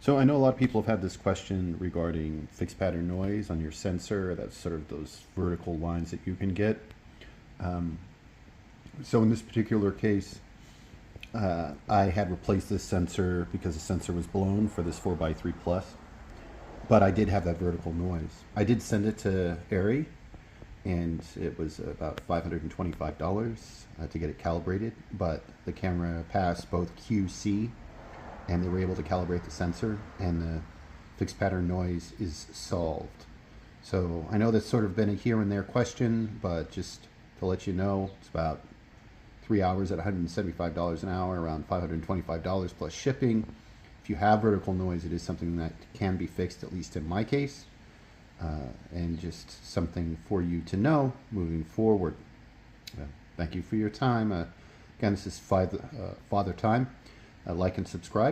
So I know a lot of people have had this question regarding fixed pattern noise on your sensor. That's sort of those vertical lines that you can get. Um, so in this particular case, I had replaced this sensor because the sensor was blown for this 4x3 Plus, but I did have that vertical noise. I did send it to Arri, and it was about $525 to get it calibrated, but the camera passed both QC and they were able to calibrate the sensor, and the fixed pattern noise is solved. So I know that's sort of been a here and there question, but just to let you know, it's about 3 hours at $175 an hour, around $525 plus shipping. If you have vertical noise, it is something that can be fixed, at least in my case, and just something for you to know moving forward. Thank you for your time. Again, this is Father Time. Like and subscribe.